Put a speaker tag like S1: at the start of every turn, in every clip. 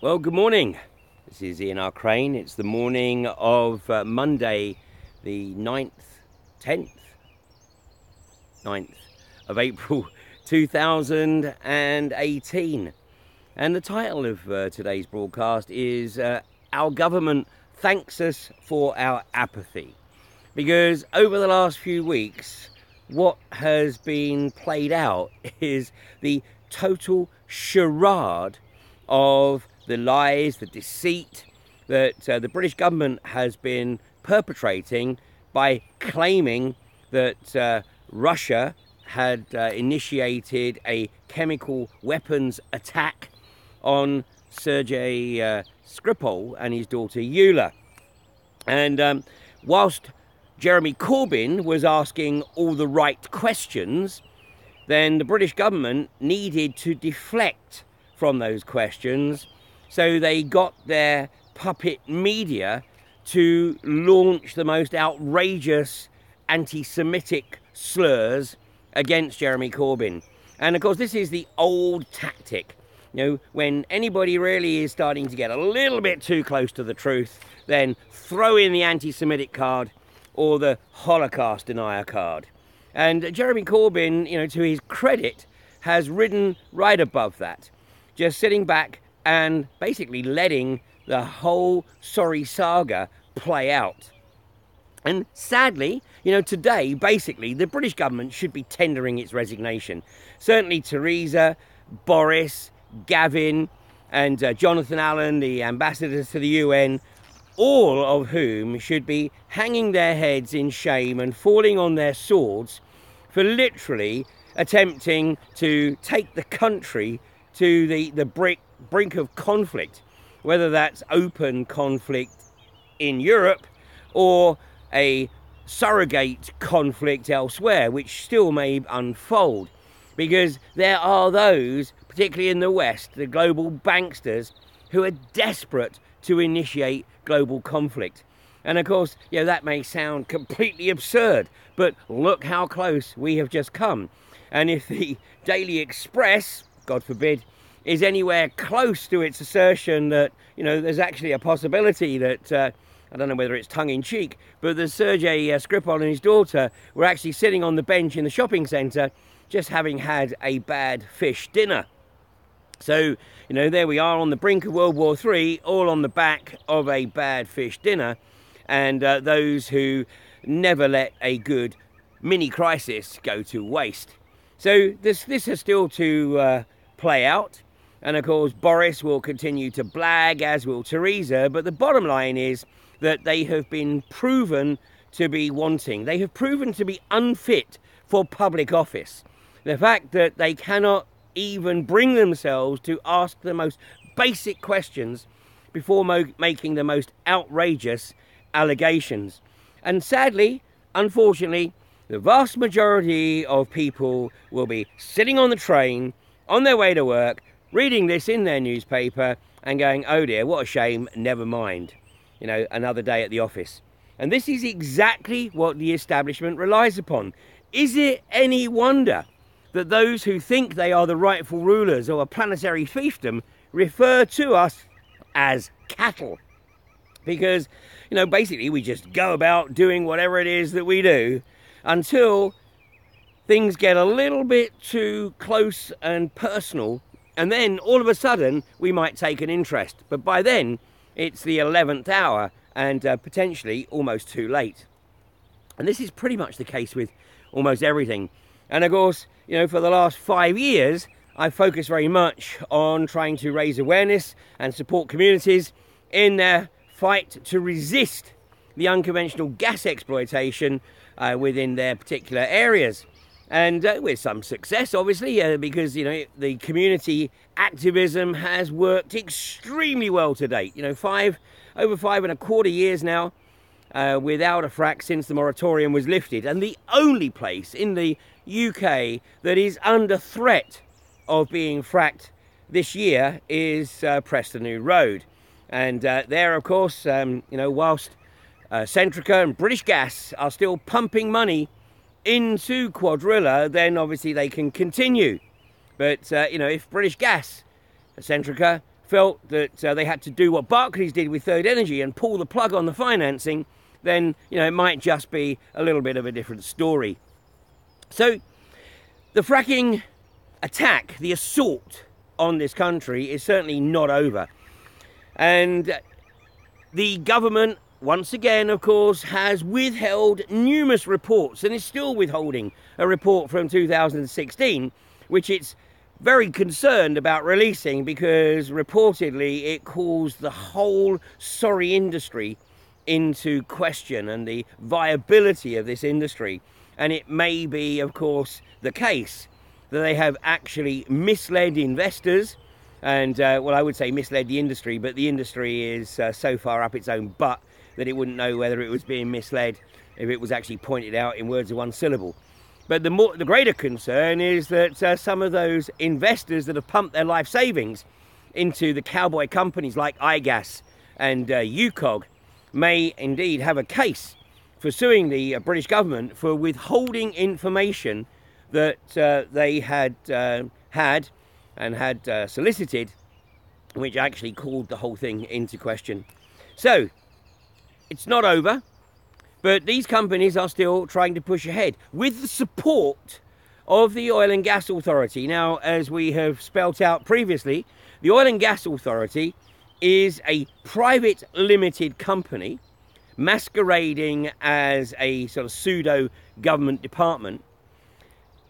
S1: Well, good morning. This is Ian R. Crane. It's the morning of Monday, the 10th of April 2018. And the title of today's broadcast is Our Government Thanks Us for Our Apathy. Because over the last few weeks, what has been played out is the total charade of the lies, the deceit that the British government has been perpetrating by claiming that Russia had initiated a chemical weapons attack on Sergei Skripal and his daughter Yulia. And whilst Jeremy Corbyn was asking all the right questions, then the British government needed to deflect from those questions. So they got their puppet media to launch the most outrageous anti-Semitic slurs against Jeremy Corbyn. And of course, this is the old tactic. You know, when anybody really is starting to get a little bit too close to the truth, then throw in the anti-Semitic card or the Holocaust denier card. And Jeremy Corbyn, you know, to his credit, has ridden right above that, just sitting back and basically letting the whole sorry saga play out. And sadly, you know, today, basically, the British government should be tendering its resignation. Certainly Theresa, Boris, Gavin, and Jonathan Allen, the ambassadors to the UN, all of whom should be hanging their heads in shame and falling on their swords for literally attempting to take the country to the brink of conflict, whether that's open conflict in Europe or a surrogate conflict elsewhere, which still may unfold. Because there are those, particularly in the West, the global banksters, who are desperate to initiate global conflict. And of course, you know, that may sound completely absurd, but look how close we have just come. And if the Daily Express, God forbid, is anywhere close to its assertion that, you know, there's actually a possibility that, I don't know whether it's tongue-in-cheek, but that Sergei Skripal and his daughter were actually sitting on the bench in the shopping centre just having had a bad fish dinner. So, you know, there we are on the brink of World War III, all on the back of a bad fish dinner, and those who never let a good mini-crisis go to waste. So this has still to play out. And of course, Boris will continue to blag, as will Theresa. But the bottom line is that they have been proven to be wanting. They have proven to be unfit for public office. The fact that they cannot even bring themselves to ask the most basic questions before making the most outrageous allegations. And sadly, unfortunately, the vast majority of people will be sitting on the train on their way to work, reading this in their newspaper and going, oh dear, what a shame, never mind. You know, another day at the office. And this is exactly what the establishment relies upon. Is it any wonder that those who think they are the rightful rulers of a planetary fiefdom refer to us as cattle? Because, you know, basically we just go about doing whatever it is that we do until things get a little bit too close and personal, and then all of a sudden we might take an interest. But by then it's the 11th hour and potentially almost too late. And this is pretty much the case with almost everything. And of course, you know, for the last 5 years, I've focused very much on trying to raise awareness and support communities in their fight to resist the unconventional gas exploitation within their particular areas. And with some success, obviously, because, you know, the community activism has worked extremely well to date. You know, over 5.25 years now without a frack since the moratorium was lifted. And the only place in the UK that is under threat of being fracked this year is Preston New Road. And there, of course, you know, whilst Centrica and British Gas are still pumping money into Quadrilla, then obviously they can continue. But, you know, if British Gas, Centrica, felt that they had to do what Barclays did with Third Energy and pull the plug on the financing, then, you know, it might just be a little bit of a different story. So the fracking attack, the assault on this country is certainly not over. And the government, once again, of course, has withheld numerous reports and is still withholding a report from 2016, which it's very concerned about releasing because reportedly it calls the whole sorry industry into question and the viability of this industry. And it may be, of course, the case that they have actually misled investors and, well, I would say misled the industry, but the industry is so far up its own butt that it wouldn't know whether it was being misled if it was actually pointed out in words of one syllable. But the greater concern is that some of those investors that have pumped their life savings into the cowboy companies like iGas and UCOG may indeed have a case for suing the British government for withholding information that they had solicited, which actually called the whole thing into question. So it's not over, but these companies are still trying to push ahead with the support of the Oil and Gas Authority. Now, as we have spelt out previously, the Oil and Gas Authority is a private limited company masquerading as a sort of pseudo government department,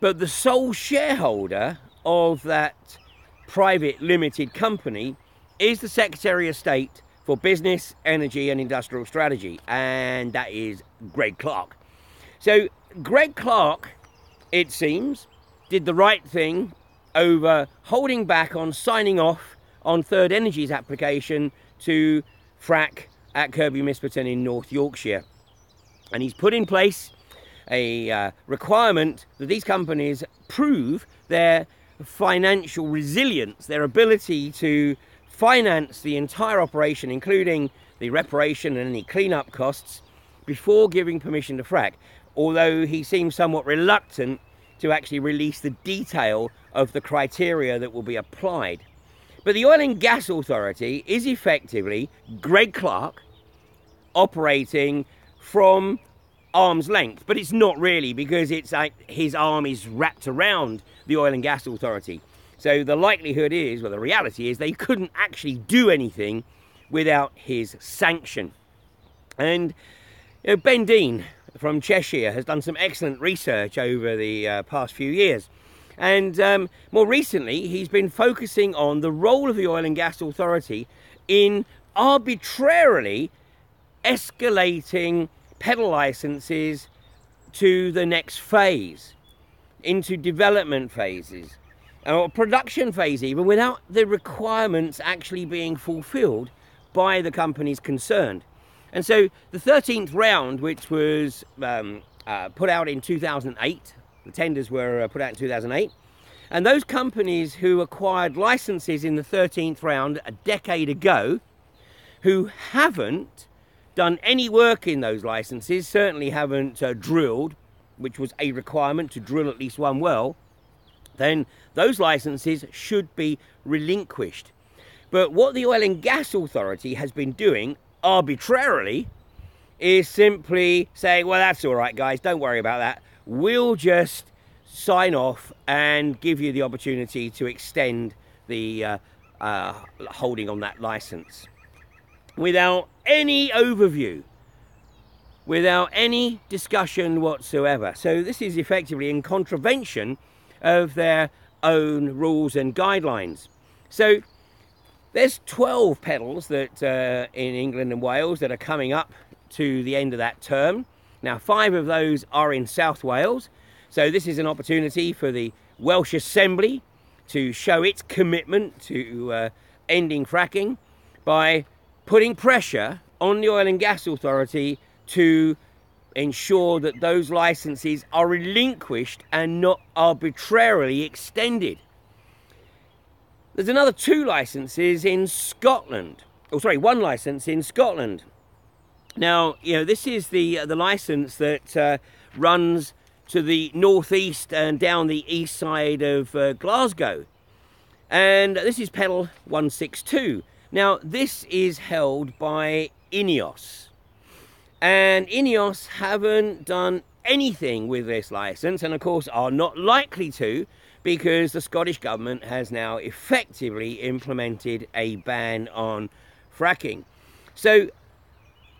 S1: but the sole shareholder of that private limited company is the Secretary of State for Business, Energy and Industrial Strategy, and that is Greg Clark. So Greg Clark, it seems, did the right thing over holding back on signing off on Third Energy's application to frack at Kirby Misperton in North Yorkshire. And he's put in place a requirement that these companies prove their financial resilience, their ability to finance the entire operation, including the reparation and any cleanup costs, before giving permission to frack, although he seems somewhat reluctant to actually release the detail of the criteria that will be applied. But the Oil and Gas Authority is effectively Greg Clark operating from arm's length, but it's not really, because it's like his arm is wrapped around the Oil and Gas Authority. So the likelihood is, well, the reality is, they couldn't actually do anything without his sanction. And you know, Ben Dean from Cheshire has done some excellent research over the past few years. And more recently, he's been focusing on the role of the Oil and Gas Authority in arbitrarily escalating pedal licenses to the next phase, into development phases, or production phase even, without the requirements actually being fulfilled by the companies concerned. And so the 13th round, which was put out in 2008, the tenders were put out in 2008, and those companies who acquired licenses in the 13th round a decade ago, who haven't done any work in those licenses, certainly haven't drilled, which was a requirement to drill at least one well, then those licenses should be relinquished. But what the Oil and Gas Authority has been doing arbitrarily is simply saying, well, that's all right, guys, don't worry about that. We'll just sign off and give you the opportunity to extend the holding on that license, without any overview, without any discussion whatsoever. So this is effectively in contravention of their own rules and guidelines. So there's 12 pedals that in England and Wales that are coming up to the end of that term. Now 5 of those are in South Wales. So this is an opportunity for the Welsh Assembly to show its commitment to ending fracking by putting pressure on the Oil and Gas Authority to ensure that those licenses are relinquished and not arbitrarily extended. There's another 2 licenses in Scotland. Oh, sorry, 1 license in Scotland. Now, you know, this is the license that runs to the northeast and down the east side of Glasgow. And this is pedal 162. Now, this is held by Ineos. And Ineos haven't done anything with this license, and of course are not likely to, because the Scottish government has now effectively implemented a ban on fracking. So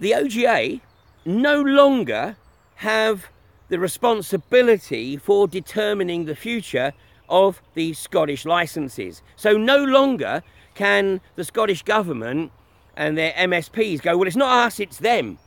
S1: the OGA no longer have the responsibility for determining the future of the Scottish licenses. So no longer can the Scottish government and their MSPs go, well, it's not us, it's them.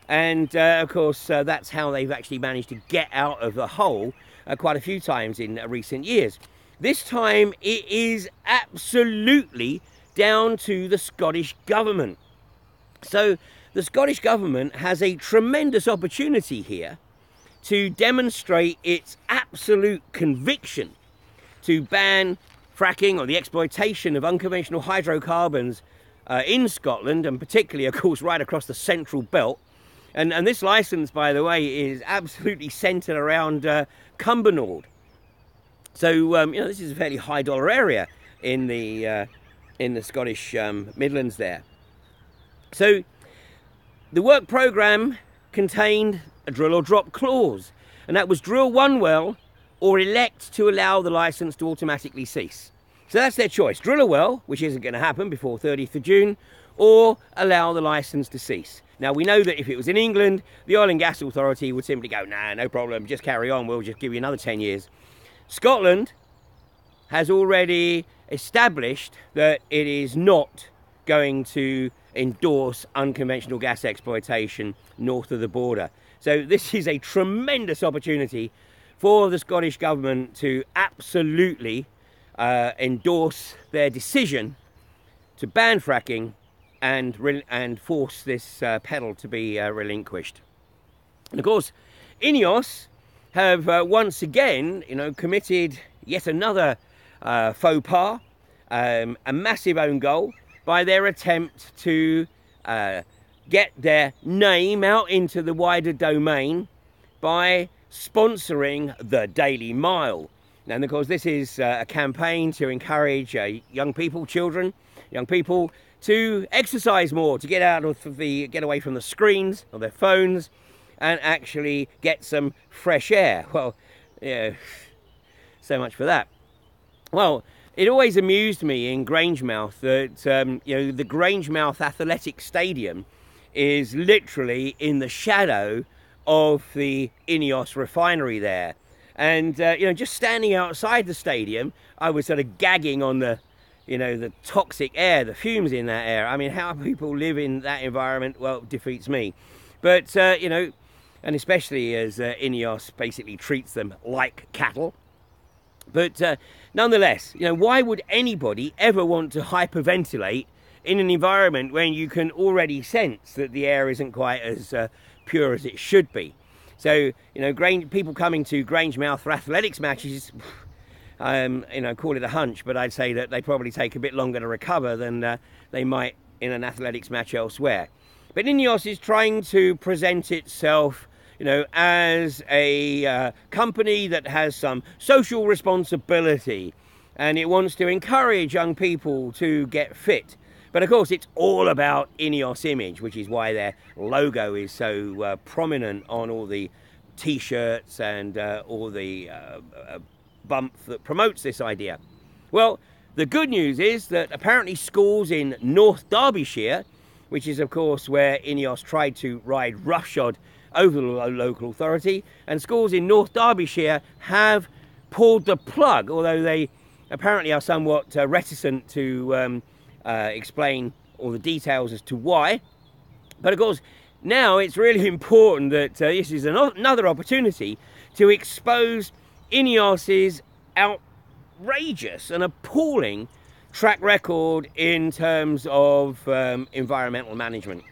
S1: And of course, that's how they've actually managed to get out of the hole quite a few times in recent years. This time it is absolutely down to the Scottish government. So the Scottish government has a tremendous opportunity here to demonstrate its absolute conviction to ban fracking or the exploitation of unconventional hydrocarbons in Scotland, and particularly, of course, right across the central belt. And this license, by the way, is absolutely centred around Cumbernauld. So, you know, this is a fairly high dollar area in the Scottish Midlands there. So the work programme contained a drill or drop clause, and that was drill one well or elect to allow the licence to automatically cease. So that's their choice: drill a well, which isn't going to happen before 30th of June, or allow the licence to cease. Now, we know that if it was in England, the Oil and Gas Authority would simply go, nah, no problem, just carry on, we'll just give you another 10 years. Scotland has already established that it is not going to endorse unconventional gas exploitation north of the border. So this is a tremendous opportunity for the Scottish government to absolutely endorse their decision to ban fracking and force this pedal to be relinquished. And of course, Ineos have once again, you know, committed yet another faux pas, a massive own goal, by their attempt to get their name out into the wider domain by sponsoring the Daily Mile. And of course, this is a campaign to encourage young people, young people, to exercise more, to get away from the screens of their phones and actually get some fresh air. Well, yeah, so much for that. Well, it always amused me in Grangemouth that you know, the Grangemouth Athletic Stadium is literally in the shadow of the Ineos refinery there. And you know, just standing outside the stadium, I was sort of gagging on the, you know, the toxic air, the fumes in that air. I mean, how people live in that environment, well, defeats me. But, you know, and especially as Ineos basically treats them like cattle. But nonetheless, you know, why would anybody ever want to hyperventilate in an environment when you can already sense that the air isn't quite as pure as it should be? So, you know, people coming to Grangemouth for athletics matches, you know, call it a hunch, but I'd say that they probably take a bit longer to recover than they might in an athletics match elsewhere. But Ineos is trying to present itself, you know, as a company that has some social responsibility, and it wants to encourage young people to get fit. But of course, it's all about Ineos image, which is why their logo is so prominent on all the t-shirts and all the bump that promotes this idea. Well, the good news is that apparently schools in North Derbyshire, which is of course where Ineos tried to ride roughshod over the local authority, and schools in North Derbyshire have pulled the plug, although they apparently are somewhat reticent to explain all the details as to why. But of course, now it's really important that this is another opportunity to expose Ineos's outrageous and appalling track record in terms of environmental management.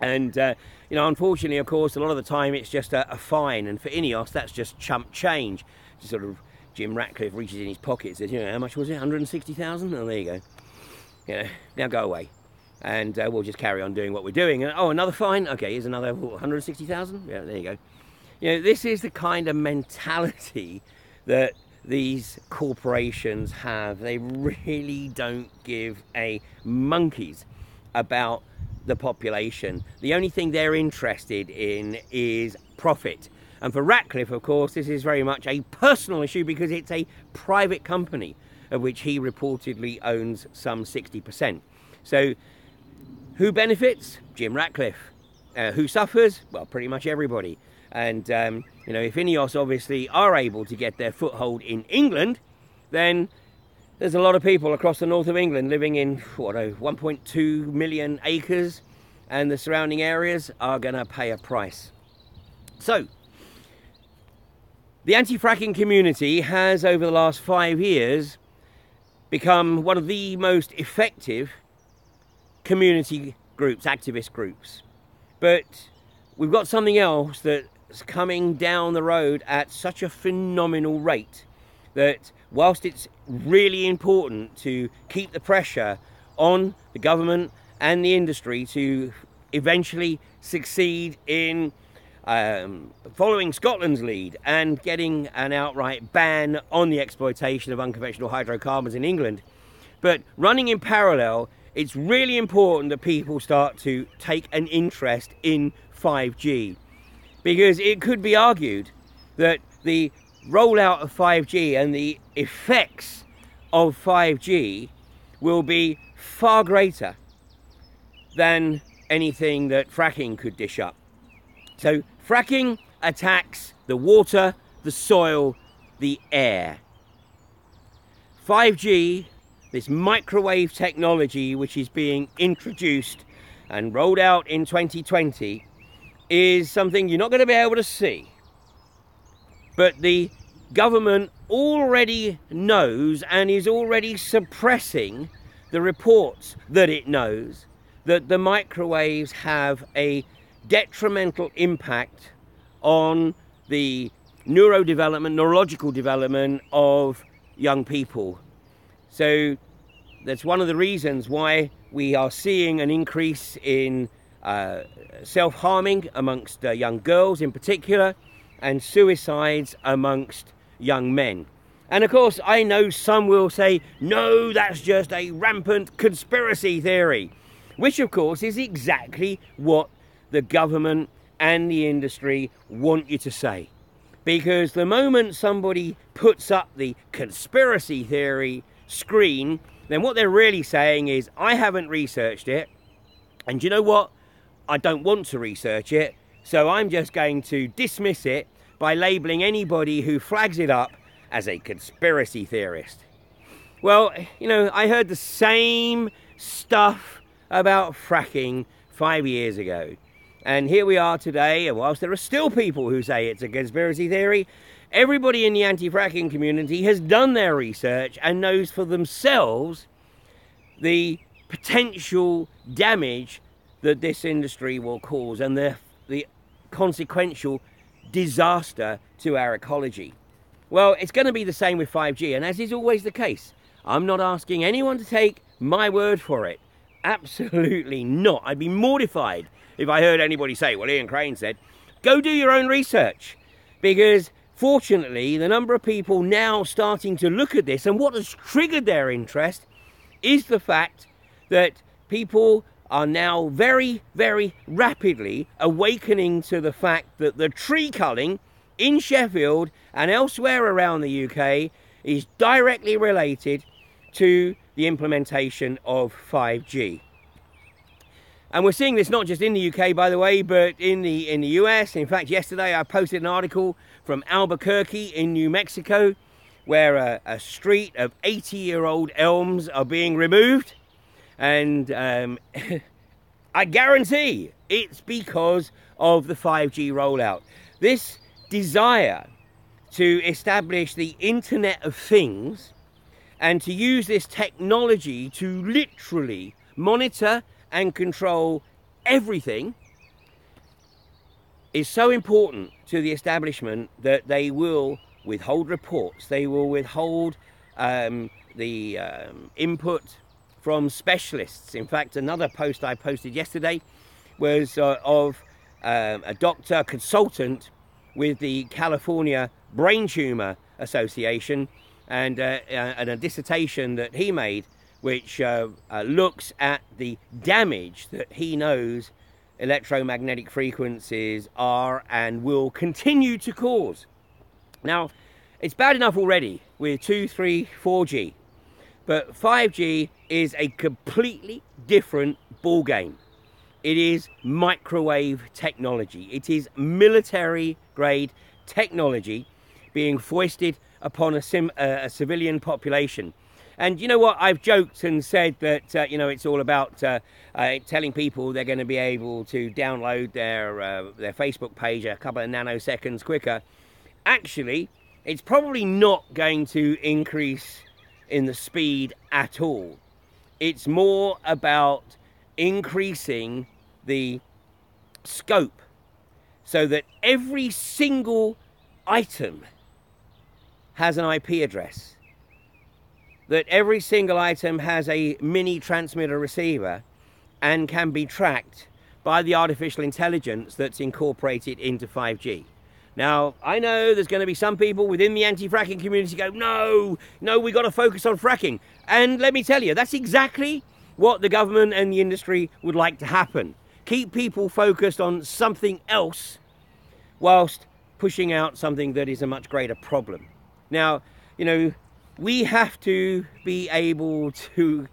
S1: And you know, unfortunately, of course, a lot of the time it's just a fine, and for Ineos that's just chump change. Just sort of Jim Ratcliffe reaches in his pocket and says, you know, how much was it? 160,000? Oh, there you go. You know, now go away, and we'll just carry on doing what we're doing. And, oh, another fine? Okay, here's another 160,000? Yeah, there you go. You know, this is the kind of mentality that these corporations have. They really don't give a monkey's about the population. The only thing they're interested in is profit. And for Ratcliffe, of course, this is very much a personal issue because it's a private company of which he reportedly owns some 60%. So who benefits? Jim Ratcliffe. Who suffers? Well, pretty much everybody. And, you know, if Ineos obviously are able to get their foothold in England, then there's a lot of people across the north of England living in, what, 1.2 million acres, and the surrounding areas are going to pay a price. So, the anti-fracking community has, over the last 5 years, become one of the most effective community groups, activist groups. But we've got something else that's coming down the road at such a phenomenal rate that whilst it's really important to keep the pressure on the government and the industry to eventually succeed in following Scotland's lead and getting an outright ban on the exploitation of unconventional hydrocarbons in England, but running in parallel, it's really important that people start to take an interest in 5G, because it could be argued that the rollout of 5G and the effects of 5G will be far greater than anything that fracking could dish up. So fracking attacks the water, the soil, the air. 5G, this microwave technology which is being introduced and rolled out in 2020, is something you're not going to be able to see. But the government already knows and is already suppressing the reports that it knows that the microwaves have a detrimental impact on the neurological development of young people. So that's one of the reasons why we are seeing an increase in self-harming amongst young girls in particular, and suicides amongst young men. And of course, I know some will say, no, that's just a rampant conspiracy theory, which of course is exactly what the government and the industry want you to say. Because the moment somebody puts up the conspiracy theory screen, then what they're really saying is, I haven't researched it, and you know what? I don't want to research it, so I'm just going to dismiss it by labeling anybody who flags it up as a conspiracy theorist. Well, you know, I heard the same stuff about fracking 5 years ago. And here we are today, and whilst there are still people who say it's a conspiracy theory, everybody in the anti-fracking community has done their research and knows for themselves the potential damage that this industry will cause and the consequential disaster to our ecology. Well, it's going to be the same with 5G, and as is always the case, I'm not asking anyone to take my word for it. Absolutely not. I'd be mortified if I heard anybody say, well, Ian Crane said. Go do your own research, because fortunately the number of people now starting to look at this, and what has triggered their interest is the fact that people are now very, very rapidly awakening to the fact that the tree culling in Sheffield and elsewhere around the UK is directly related to the implementation of 5G. And we're seeing this not just in the UK, by the way, but in the US. In fact, yesterday I posted an article from Albuquerque in New Mexico, where a street of 80-year-old elms are being removed. And I guarantee it's because of the 5G rollout. This desire to establish the Internet of Things and to use this technology to literally monitor and control everything is so important to the establishment that they will withhold reports, they will withhold the input from specialists. In fact, another post I posted yesterday was of a doctor consultant with the California Brain Tumour Association, and a dissertation that he made, which looks at the damage that he knows electromagnetic frequencies are and will continue to cause. Now, it's bad enough already with 2, 3, 4G, but 5G is a completely different ball game. It is microwave technology. It is military grade technology being foisted upon a civilian population. And you know what, I've joked and said that you know, it's all about telling people they're going to be able to download their Facebook page a couple of nanoseconds quicker. Actually, it's probably not going to increase in the speed at all. It's more about increasing the scope so that every single item has an IP address, that every single item has a mini transmitter receiver and can be tracked by the artificial intelligence that's incorporated into 5G. Now, I know there's going to be some people within the anti-fracking community go, no, we got to focus on fracking. And let me tell you, that's exactly what the government and the industry would like to happen. Keep people focused on something else whilst pushing out something that is a much greater problem. Now, you know, we have to be able to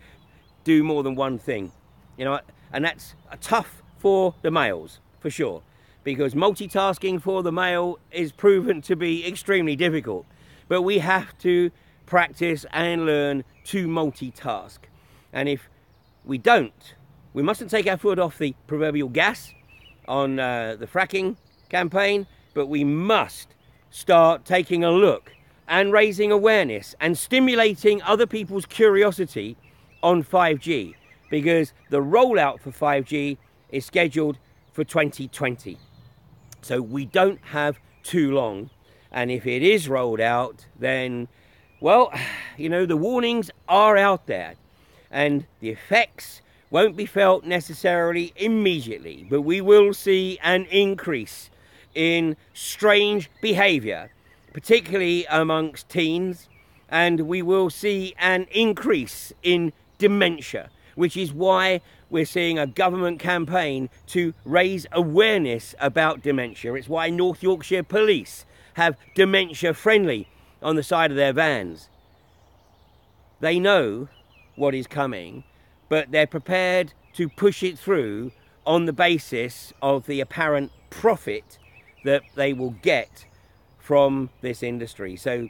S1: do more than one thing, you know, and that's tough for the males, for sure, because multitasking for the male is proven to be extremely difficult. But we have to practice and learn to multitask. And if we don't, we mustn't take our foot off the proverbial gas on the fracking campaign, but we must start taking a look and raising awareness and stimulating other people's curiosity on 5G, because the rollout for 5G is scheduled for 2020. So we don't have too long. And if it is rolled out, then, well, you know, the warnings are out there and the effects won't be felt necessarily immediately, but we will see an increase in strange behavior, particularly amongst teens, and we will see an increase in dementia, which is why we're seeing a government campaign to raise awareness about dementia. It's why North Yorkshire Police have dementia friendly on the side of their vans. They know what is coming, but they're prepared to push it through on the basis of the apparent profit that they will get from this industry. So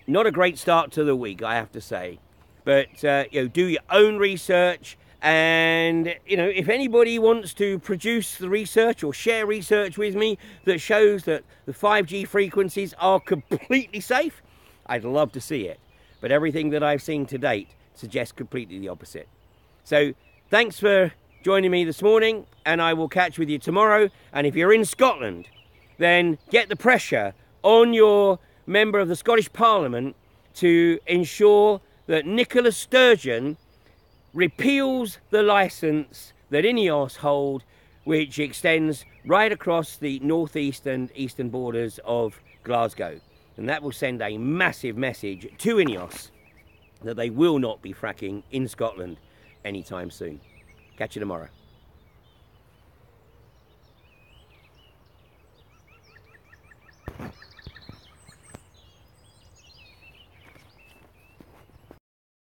S1: not a great start to the week, I have to say, but you know, do your own research. And you know, if anybody wants to produce the research or share research with me that shows that the 5G frequencies are completely safe, I'd love to see it. But everything that I've seen to date suggests completely the opposite. So thanks for joining me this morning, and I will catch with you tomorrow. And if you're in Scotland, then get the pressure on your member of the Scottish Parliament to ensure that Nicola Sturgeon repeals the licence that INEOS hold, which extends right across the northeast and eastern borders of Glasgow. And that will send a massive message to INEOS that they will not be fracking in Scotland anytime soon. Catch you tomorrow.